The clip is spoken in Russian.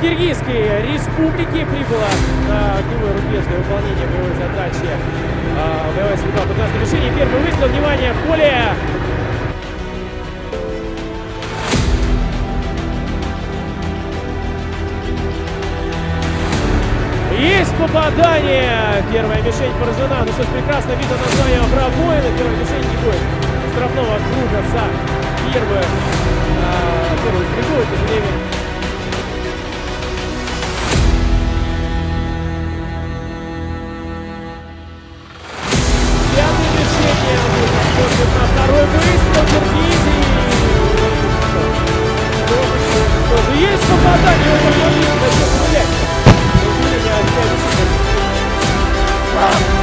Киргизской Республики прибыла на огневой рубеж для выполнения боевой задачи. Боевая судьба по красной мишени. Первый выстрел. Внимание, в поле. Есть попадание! Первая мишень поражена. Ну что ж, прекрасно видно название пробоины. Первая мишень не будет штрафного круга за первую стрельбу. В то же время пятое мишень смотрит на второй выстрел Киргизии. Что же, есть попадание в этом момент. Зачем стрелять? Wow.